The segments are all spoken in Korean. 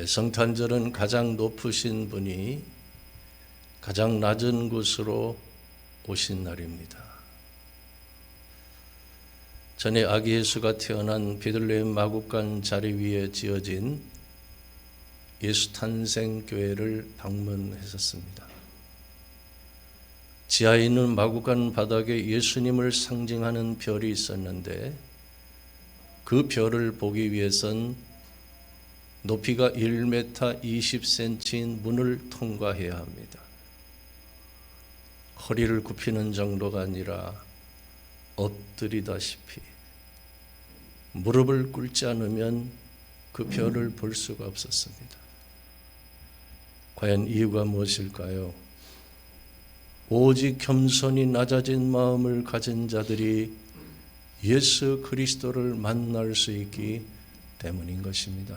성탄절은 가장 높으신 분이 가장 낮은 곳으로 오신 날입니다. 전에 아기 예수가 태어난 베들레헴 마구간 자리 위에 지어진 예수 탄생 교회를 방문했었습니다. 지하에 있는 마구간 바닥에 예수님을 상징하는 별이 있었는데 그 별을 보기 위해선 높이가 1m 20cm인 문을 통과해야 합니다. 허리를 굽히는 정도가 아니라 엎드리다시피 무릎을 꿇지 않으면 그 별을 볼 수가 없었습니다. 과연 이유가 무엇일까요? 오직 겸손히 낮아진 마음을 가진 자들이 예수 그리스도를 만날 수 있기 때문인 것입니다.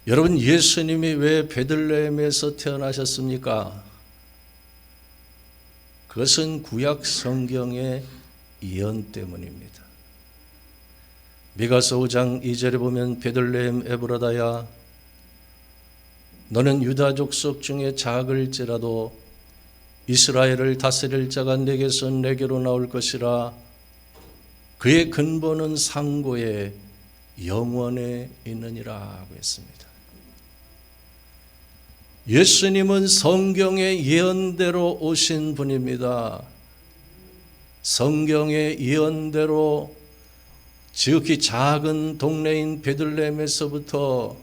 여러분, 예수님이 왜 베들레헴에서 태어나셨습니까? 그것은 구약 성경의 예언 때문입니다. 미가서 5장 2절에 보면 베들레헴 에브라다야 너는 유다 족속 중에 작을지라도 이스라엘을 다스릴 자가 내게서 내게로 나올 것이라 그의 근본은 상고에 영원에 있느니라 하고 했습니다. 예수님은 성경의 예언대로 오신 분입니다. 성경의 예언대로 지극히 작은 동네인 베들레헴에서부터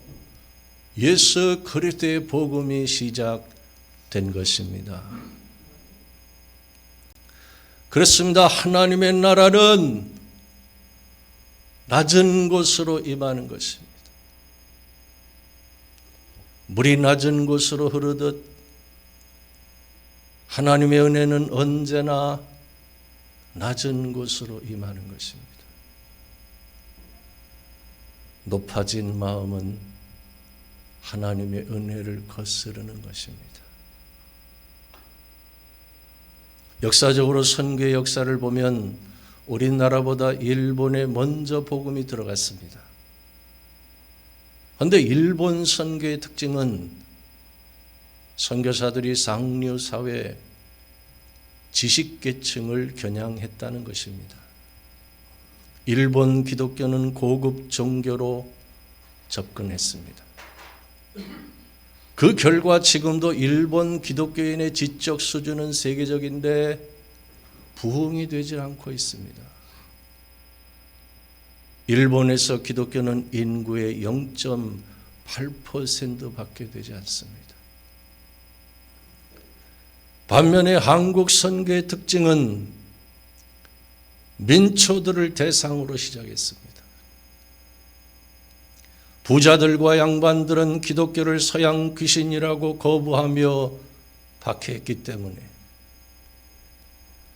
예수 그리스도의 복음이 시작된 것입니다. 그렇습니다. 하나님의 나라는 낮은 곳으로 임하는 것입니다. 물이 낮은 곳으로 흐르듯 하나님의 은혜는 언제나 낮은 곳으로 임하는 것입니다. 높아진 마음은 하나님의 은혜를 거스르는 것입니다. 역사적으로 선교의 역사를 보면 우리나라보다 일본에 먼저 복음이 들어갔습니다. 그런데 일본 선교의 특징은 선교사들이 상류 사회 지식계층을 겨냥했다는 것입니다. 일본 기독교는 고급 종교로 접근했습니다. 그 결과 지금도 일본 기독교인의 지적 수준은 세계적인데 부흥이 되지 않고 있습니다. 일본에서 기독교는 인구의 0.8%밖에 되지 않습니다. 반면에 한국 선교의 특징은 민초들을 대상으로 시작했습니다. 부자들과 양반들은 기독교를 서양 귀신이라고 거부하며 박해했기 때문에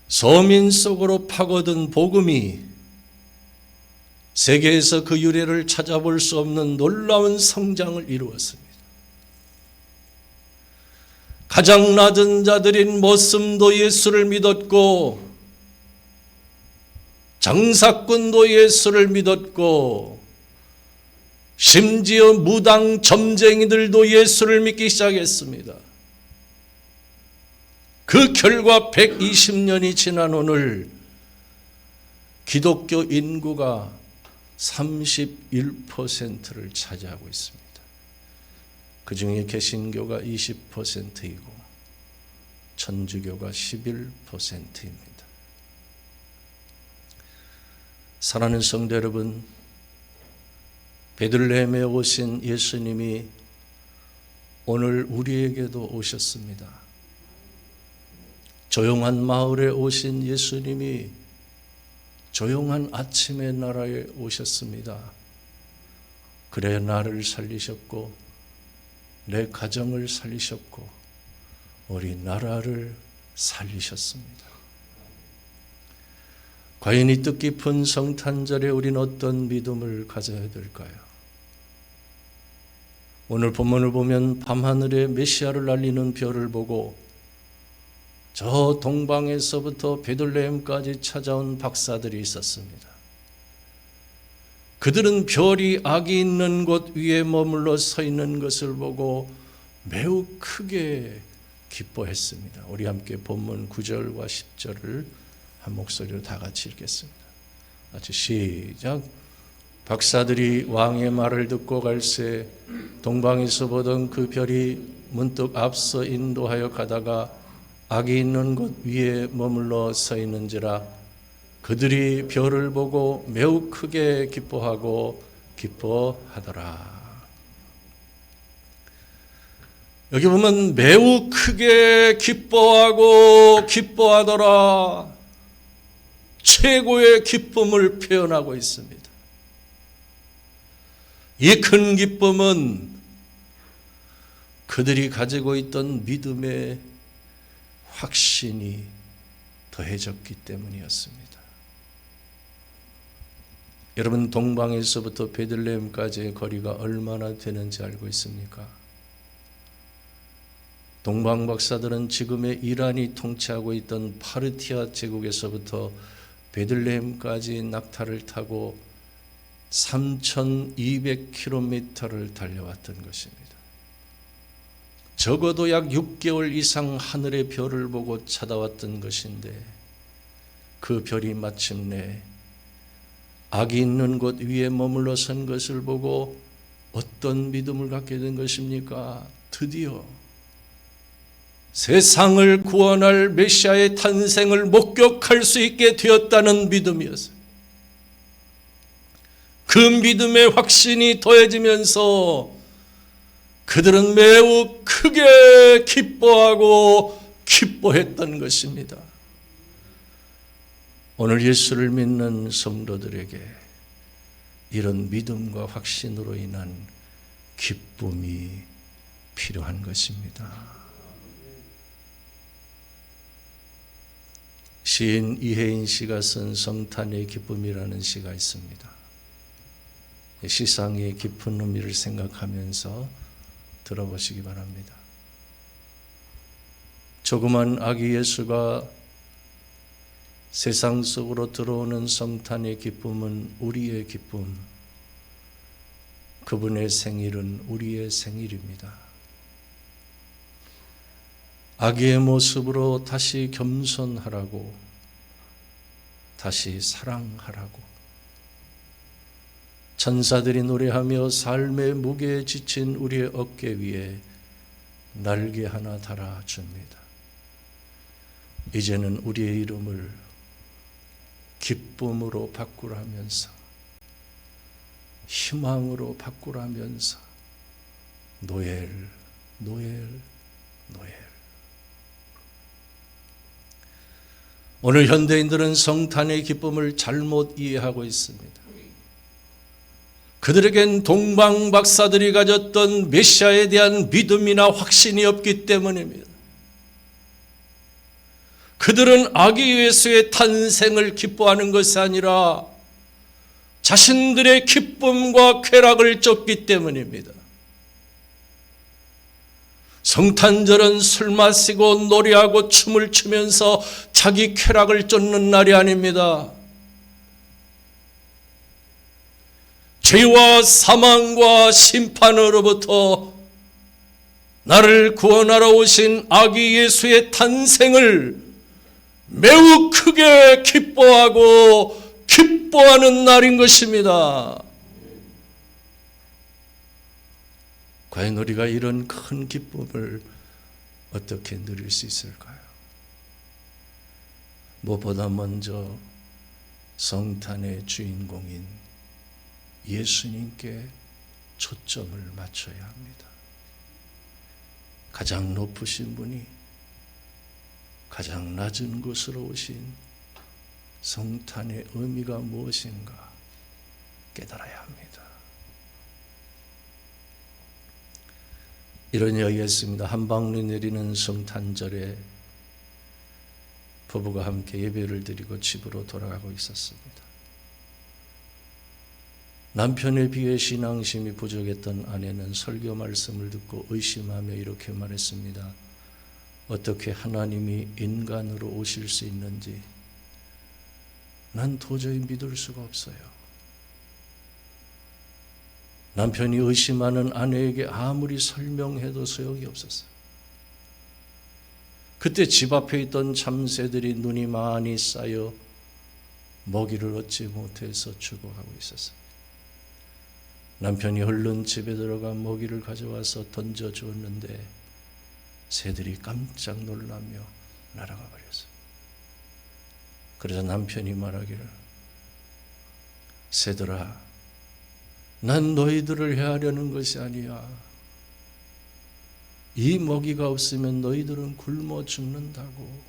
서민 속으로 파고든 복음이 세계에서 그 유래를 찾아볼 수 없는 놀라운 성장을 이루었습니다. 가장 낮은 자들인 모슴도 예수를 믿었고 장사꾼도 예수를 믿었고 심지어 무당 점쟁이들도 예수를 믿기 시작했습니다. 그 결과 120년이 지난 오늘 기독교 인구가 31%를 차지하고 있습니다. 그 중에 개신교가 20%이고 천주교가 11%입니다. 사랑하는 성도 여러분, 베들레헴에 오신 예수님이 오늘 우리에게도 오셨습니다. 조용한 마을에 오신 예수님이 조용한 아침의 나라에 오셨습니다. 그래 나를 살리셨고 내 가정을 살리셨고 우리 나라를 살리셨습니다. 과연 이 뜻깊은 성탄절에 우리는 어떤 믿음을 가져야 될까요? 오늘 본문을 보면 밤하늘에 메시아를 날리는 별을 보고 저 동방에서부터 베들레헴까지 찾아온 박사들이 있었습니다. 그들은 별이 악이 있는 곳 위에 머물러 서 있는 것을 보고 매우 크게 기뻐했습니다. 우리 함께 본문 9절과 10절을 한 목소리로 다 같이 읽겠습니다. 같이 시작. 박사들이 왕의 말을 듣고 갈새 동방에서 보던 그 별이 문득 앞서 인도하여 가다가 악이 있는 곳 위에 머물러 서 있는지라 그들이 별을 보고 매우 크게 기뻐하고 기뻐하더라. 여기 보면 매우 크게 기뻐하고 기뻐하더라. 최고의 기쁨을 표현하고 있습니다. 이 큰 기쁨은 그들이 가지고 있던 믿음의 확신이 더해졌기 때문이었습니다. 여러분, 동방에서부터 베들레헴까지의 거리가 얼마나 되는지 알고 있습니까? 동방 박사들은 지금의 이란이 통치하고 있던 파르티아 제국에서부터 베들레헴까지 낙타를 타고 3,200km를 달려왔던 것입니다. 적어도 약 6개월 이상 하늘의 별을 보고 찾아왔던 것인데 그 별이 마침내 악이 있는 곳 위에 머물러 선 것을 보고 어떤 믿음을 갖게 된 것입니까? 드디어 세상을 구원할 메시아의 탄생을 목격할 수 있게 되었다는 믿음이었어요. 그 믿음의 확신이 더해지면서 그들은 매우 크게 기뻐하고 기뻐했던 것입니다. 오늘 예수를 믿는 성도들에게 이런 믿음과 확신으로 인한 기쁨이 필요한 것입니다. 시인 이혜인 씨가 쓴 성탄의 기쁨이라는 시가 있습니다. 시상의 깊은 의미를 생각하면서 들어보시기 바랍니다. 조그만 아기 예수가 세상 속으로 들어오는 성탄의 기쁨은 우리의 기쁨, 그분의 생일은 우리의 생일입니다. 아기의 모습으로 다시 겸손하라고, 다시 사랑하라고, 천사들이 노래하며 삶의 무게에 지친 우리의 어깨 위에 날개 하나 달아줍니다. 이제는 우리의 이름을 기쁨으로 바꾸라면서, 희망으로 바꾸라면서 노엘, 노엘, 노엘. 오늘 현대인들은 성탄의 기쁨을 잘못 이해하고 있습니다. 그들에겐 동방 박사들이 가졌던 메시아에 대한 믿음이나 확신이 없기 때문입니다. 그들은 아기 예수의 탄생을 기뻐하는 것이 아니라 자신들의 기쁨과 쾌락을 쫓기 때문입니다. 성탄절은 술 마시고 노래하고 춤을 추면서 자기 쾌락을 쫓는 날이 아닙니다. 죄와 사망과 심판으로부터 나를 구원하러 오신 아기 예수의 탄생을 매우 크게 기뻐하고 기뻐하는 날인 것입니다. 과연 우리가 이런 큰 기쁨을 어떻게 누릴 수 있을까요? 무엇보다 먼저 성탄의 주인공인 예수님께 초점을 맞춰야 합니다. 가장 높으신 분이 가장 낮은 곳으로 오신 성탄의 의미가 무엇인가 깨달아야 합니다. 이런 이야기가 있습니다. 한방눈이 내리는 성탄절에 부부가 함께 예배를 드리고 집으로 돌아가고 있었습니다. 남편에 비해 신앙심이 부족했던 아내는 설교 말씀을 듣고 의심하며 이렇게 말했습니다. 어떻게 하나님이 인간으로 오실 수 있는지 난 도저히 믿을 수가 없어요. 남편이 의심하는 아내에게 아무리 설명해도 소용이 없었어요. 그때 집 앞에 있던 참새들이 눈이 많이 쌓여 먹이를 얻지 못해서 죽어가고 있었어요. 남편이 얼른 집에 들어가 먹이를 가져와서 던져주었는데 새들이 깜짝 놀라며 날아가 버렸어요. 그래서 남편이 말하기를, 새들아, 난 너희들을 해하려는 것이 아니야. 이 먹이가 없으면 너희들은 굶어 죽는다고.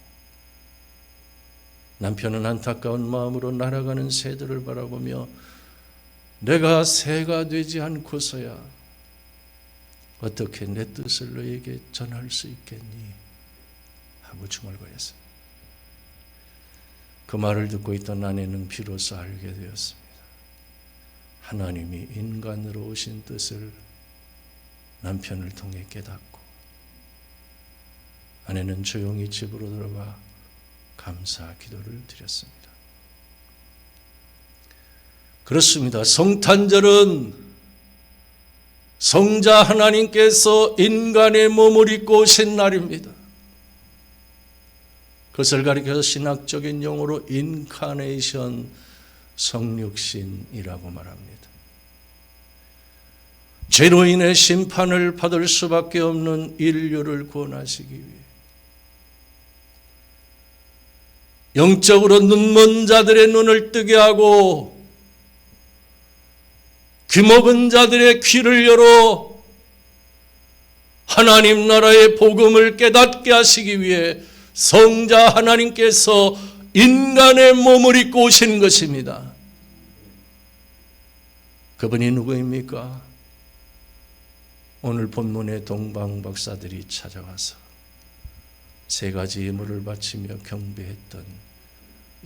남편은 안타까운 마음으로 날아가는 새들을 바라보며 내가 새가 되지 않고서야 어떻게 내 뜻을 너에게 전할 수 있겠니? 하고 중얼거렸습니다. 그 말을 듣고 있던 아내는 비로소 알게 되었습니다. 하나님이 인간으로 오신 뜻을 남편을 통해 깨닫고 아내는 조용히 집으로 들어가 감사 기도를 드렸습니다. 그렇습니다. 성탄절은 성자 하나님께서 인간의 몸을 입고 오신 날입니다. 그것을 가리켜서 신학적인 용어로 인카네이션, 성육신이라고 말합니다. 죄로 인해 심판을 받을 수밖에 없는 인류를 구원하시기 위해 영적으로 눈먼 자들의 눈을 뜨게 하고 귀먹은 자들의 귀를 열어 하나님 나라의 복음을 깨닫게 하시기 위해 성자 하나님께서 인간의 몸을 입고 오신 것입니다. 그분이 누구입니까? 오늘 본문의 동방 박사들이 찾아와서 세 가지 예물을 바치며 경배했던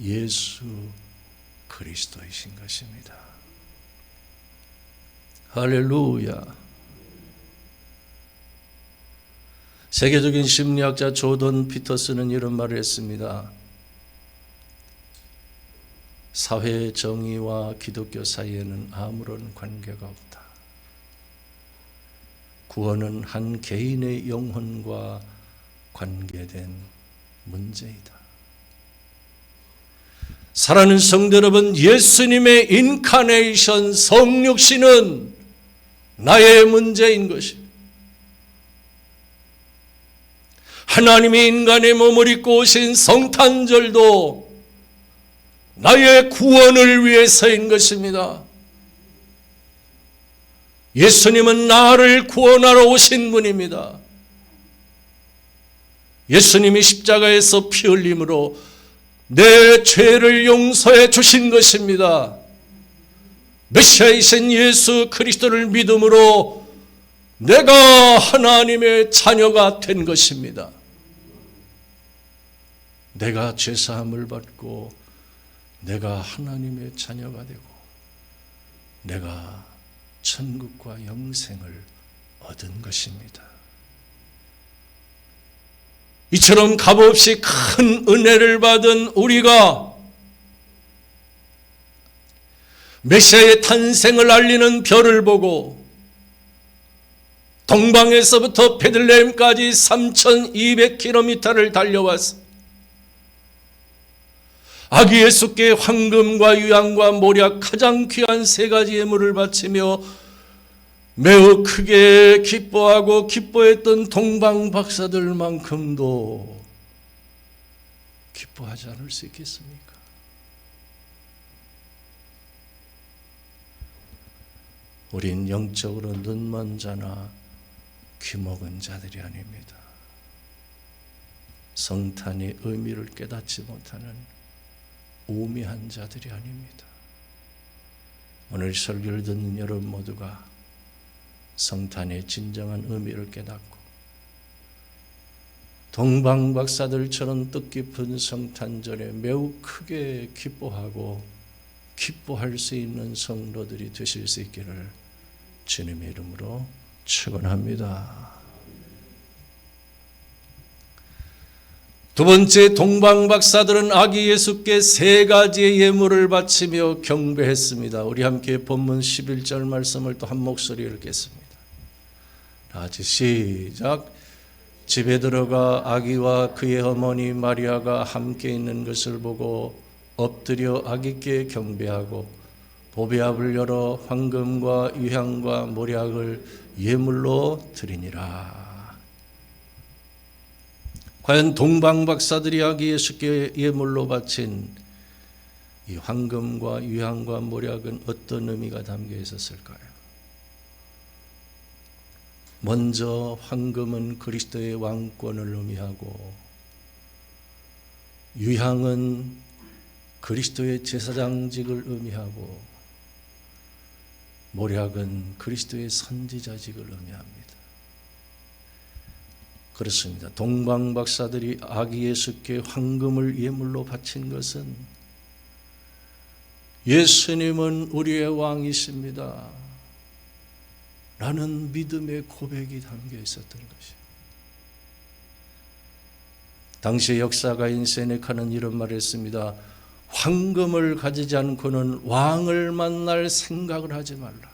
예수 그리스도이신 것입니다. 할렐루야. 세계적인 심리학자 조던 피터슨은 이런 말을 했습니다. 사회 정의와 기독교 사이에는 아무런 관계가 없다. 구원은 한 개인의 영혼과 관계된 문제이다. 사랑하는 성도 여러분, 예수님의 인카네이션, 성육신은 나의 문제인 것입니다. 하나님이 인간의 몸을 입고 오신 성탄절도 나의 구원을 위해서인 것입니다. 예수님은 나를 구원하러 오신 분입니다. 예수님이 십자가에서 피 흘림으로 내 죄를 용서해 주신 것입니다. 메시아이신 예수 그리스도를 믿음으로 내가 하나님의 자녀가 된 것입니다. 내가 죄사함을 받고 내가 하나님의 자녀가 되고 내가 천국과 영생을 얻은 것입니다. 이처럼 값없이 큰 은혜를 받은 우리가 메시아의 탄생을 알리는 별을 보고 동방에서부터 베들레헴까지 3200km를 달려와서 아기 예수께 황금과 유향과 모략 가장 귀한 세 가지 예물을 바치며 매우 크게 기뻐하고 기뻐했던 동방 박사들만큼도 기뻐하지 않을 수 있겠습니까? 우린 영적으로 눈먼 자나 귀먹은 자들이 아닙니다. 성탄의 의미를 깨닫지 못하는 우미한 자들이 아닙니다. 오늘 설교를 듣는 여러분 모두가 성탄의 진정한 의미를 깨닫고 동방 박사들처럼 뜻깊은 성탄절에 매우 크게 기뻐하고 기뻐할 수 있는 성도들이 되실 수 있기를 주님의 이름으로 축원합니다. 두 번째, 동방박사들은 아기 예수께 세 가지의 예물을 바치며 경배했습니다. 우리 함께 본문 11절 말씀을 또 한 목소리 읽겠습니다. 다같이 시작. 집에 들어가 아기와 그의 어머니 마리아가 함께 있는 것을 보고 엎드려 아기께 경배하고 보배압을 열어 황금과 유향과 몰약을 예물로 드리니라. 과연 동방박사들이 아기 예수께 예물로 바친 이 황금과 유향과 몰약은 어떤 의미가 담겨 있었을까요? 먼저 황금은 그리스도의 왕권을 의미하고 유향은 그리스도의 제사장직을 의미하고 몰약은 그리스도의 선지자직을 의미합니다. 그렇습니다. 동방박사들이 아기 예수께 황금을 예물로 바친 것은 예수님은 우리의 왕이십니다 라는 믿음의 고백이 담겨 있었던 것입니다. 당시 역사가인 세네카는 이런 말을 했습니다. 황금을 가지지 않고는 왕을 만날 생각을 하지 말라.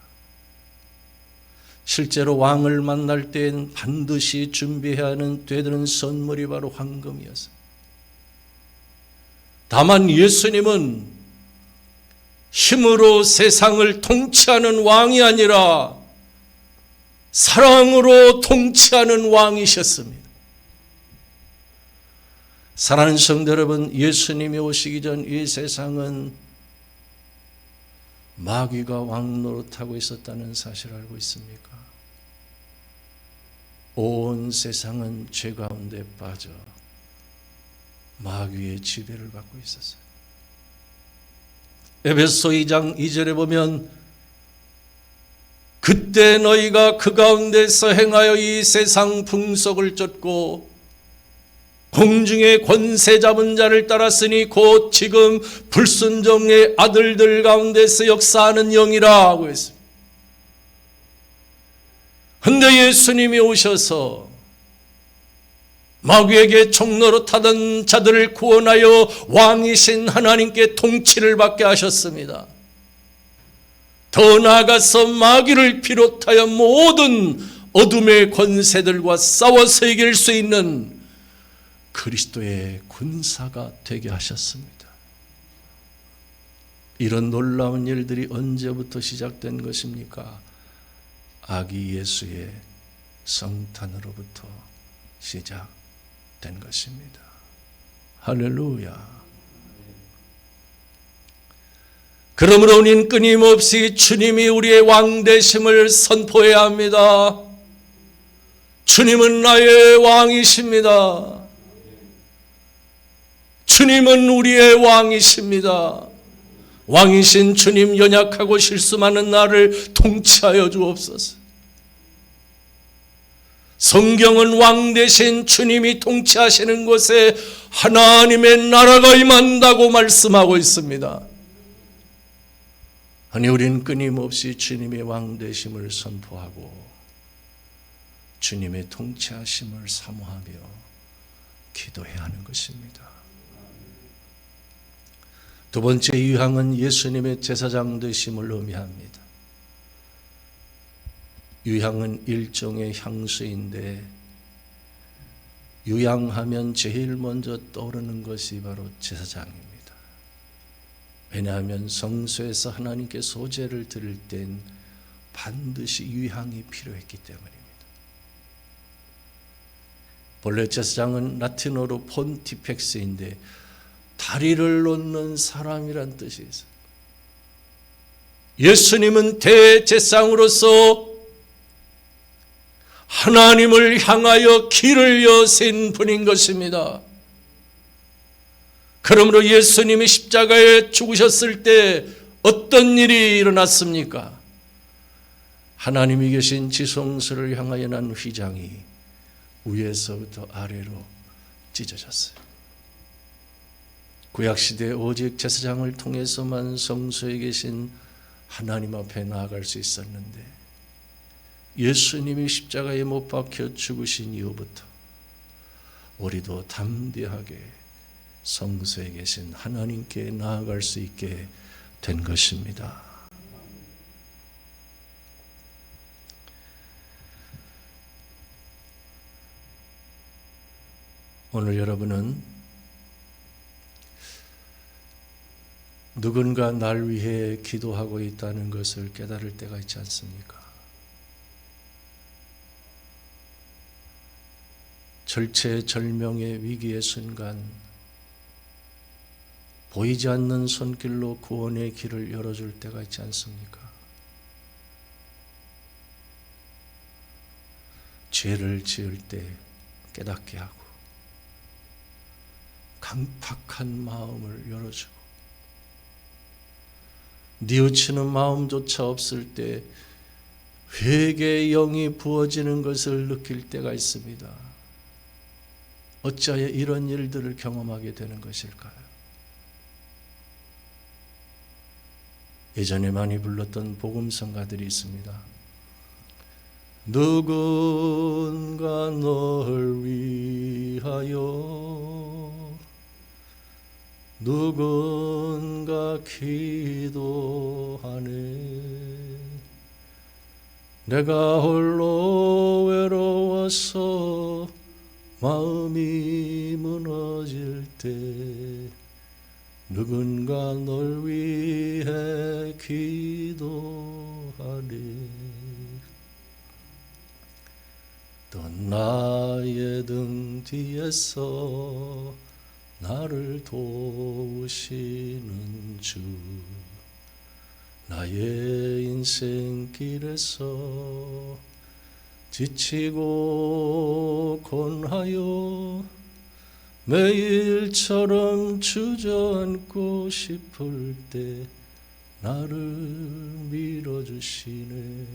실제로 왕을 만날 때엔 반드시 준비해야 하는 되드는 선물이 바로 황금이었어요. 다만 예수님은 힘으로 세상을 통치하는 왕이 아니라 사랑으로 통치하는 왕이셨습니다. 사랑하는 성도 여러분, 예수님이 오시기 전 이 세상은 마귀가 왕노릇하고 있었다는 사실을 알고 있습니까? 온 세상은 죄 가운데 빠져 마귀의 지배를 받고 있었어요. 에베소 2장 2절에 보면 그때 너희가 그 가운데서 행하여 이 세상 풍속을 쫓고 공중의 권세 잡은 자를 따랐으니 곧 지금 불순종의 아들들 가운데서 역사하는 영이라고 했습니다. 그런데 예수님이 오셔서 마귀에게 종노릇하던 자들을 구원하여 왕이신 하나님께 통치를 받게 하셨습니다. 더 나아가서 마귀를 비롯하여 모든 어둠의 권세들과 싸워서 이길 수 있는 그리스도의 군사가 되게 하셨습니다. 이런 놀라운 일들이 언제부터 시작된 것입니까? 아기 예수의 성탄으로부터 시작된 것입니다. 할렐루야. 그러므로 우리는 끊임없이 주님이 우리의 왕 되심을 선포해야 합니다. 주님은 나의 왕이십니다. 주님은 우리의 왕이십니다. 왕이신 주님, 연약하고 실수 많은 나를 통치하여 주옵소서. 성경은 왕 되신 주님이 통치하시는 곳에 하나님의 나라가 임한다고 말씀하고 있습니다. 아니, 우리는 끊임없이 주님의 왕 되심을 선포하고 주님의 통치하심을 사모하며 기도해야 하는 것입니다. 두 번째 유향은 예수님의 제사장 되심을 의미합니다. 유향은 일종의 향수인데 유향하면 제일 먼저 떠오르는 것이 바로 제사장입니다. 왜냐하면 성소에서 하나님께 소제를 드릴 땐 반드시 유향이 필요했기 때문입니다. 본래 제사장은 라틴어로 폰티펙스인데 다리를 놓는 사람이란 뜻이 있어요. 예수님은 대제사장으로서 하나님을 향하여 길을 여신 분인 것입니다. 그러므로 예수님이 십자가에 죽으셨을 때 어떤 일이 일어났습니까? 하나님이 계신 지성소를 향하여 난 휘장이 위에서부터 아래로 찢어졌어요. 구약시대에 오직 제사장을 통해서만 성소에 계신 하나님 앞에 나아갈 수 있었는데 예수님이 십자가에 못 박혀 죽으신 이후부터 우리도 담대하게 성소에 계신 하나님께 나아갈 수 있게 된 것입니다. 오늘 여러분은 누군가 날 위해 기도하고 있다는 것을 깨달을 때가 있지 않습니까? 절체절명의 위기의 순간 보이지 않는 손길로 구원의 길을 열어줄 때가 있지 않습니까? 죄를 지을 때 깨닫게 하고 강팍한 마음을 열어주고 뉘우치는 마음조차 없을 때 회개의 영이 부어지는 것을 느낄 때가 있습니다. 어찌하여 이런 일들을 경험하게 되는 것일까요? 예전에 많이 불렀던 복음성가들이 있습니다. 누군가 널 위하여 누군가 기도하네. 내가 홀로 외로워서 마음이 무너질 때 누군가 널 위해 기도하네. 또 나의 등 뒤에서 나를 도우시는 주, 나의 인생길에서 지치고 곤하여 매일처럼 주저앉고 싶을 때 나를 밀어주시네.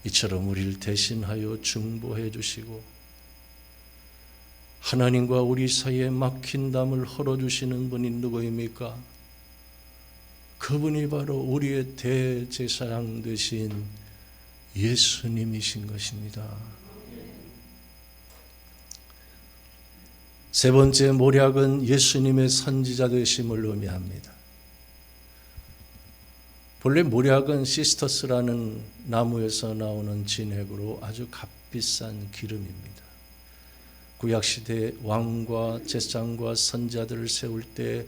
이처럼 우리를 대신하여 중보해 주시고 하나님과 우리 사이에 막힌 담을 헐어주시는 분이 누구입니까? 그분이 바로 우리의 대제사장 되신 예수님이신 것입니다. 세 번째 모략은 예수님의 선지자 되심을 의미합니다. 본래 모략은 시스터스라는 나무에서 나오는 진액으로 아주 값비싼 기름입니다. 구약시대 왕과 제사장과 선지자들을 세울 때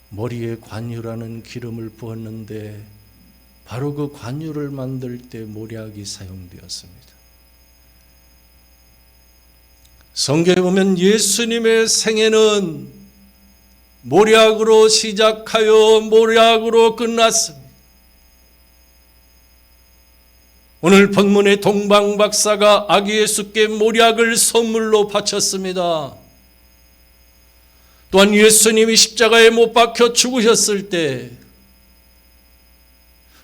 머리에 관유라는 기름을 부었는데 바로 그 관유를 만들 때 모략이 사용되었습니다. 성경에 보면 예수님의 생애는 모략으로 시작하여 모략으로 끝났습니다. 오늘 본문의 동방 박사가 아기 예수께 모략을 선물로 바쳤습니다. 또한 예수님이 십자가에 못 박혀 죽으셨을 때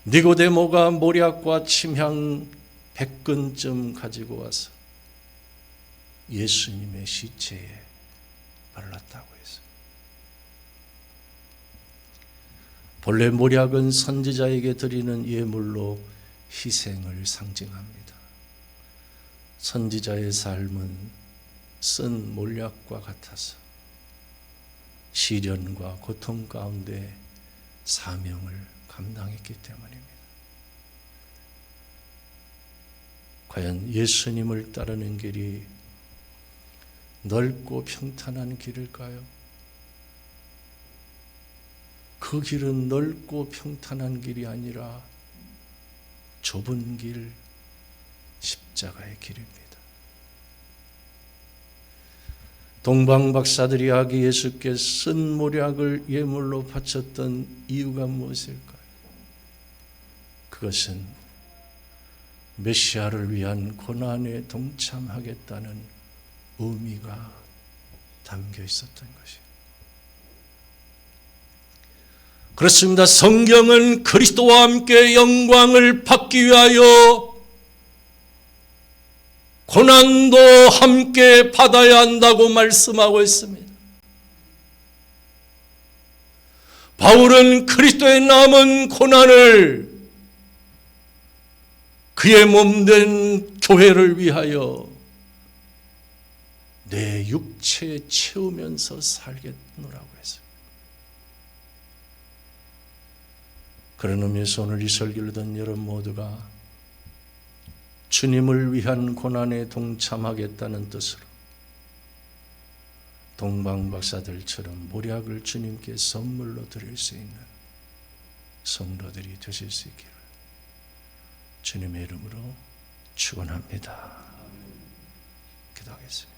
니고데모가 모략과 침향 100근쯤 가지고 와서 예수님의 시체에 발랐다고 했어요. 본래 모략은 선지자에게 드리는 예물로 희생을 상징합니다. 선지자의 삶은 쓴 몰약과 같아서 시련과 고통 가운데 사명을 감당했기 때문입니다. 과연 예수님을 따르는 길이 넓고 평탄한 길일까요? 그 길은 넓고 평탄한 길이 아니라 좁은 길, 십자가의 길입니다. 동방 박사들이 아기 예수께 쓴 모략을 예물로 바쳤던 이유가 무엇일까요? 그것은 메시아를 위한 고난에 동참하겠다는 의미가 담겨 있었던 것입니다. 그렇습니다. 성경은 그리스도와 함께 영광을 받기 위하여 고난도 함께 받아야 한다고 말씀하고 있습니다. 바울은 그리스도의 남은 고난을 그의 몸된 교회를 위하여 내 육체에 채우면서 살겠노라고 했어요. 그런 의미에서 오늘 이 설교를 듣는 여러분 모두가 주님을 위한 고난에 동참하겠다는 뜻으로 동방박사들처럼 몰약을 주님께 선물로 드릴 수 있는 성도들이 되실 수 있기를 주님의 이름으로 축원합니다. 기도하겠습니다.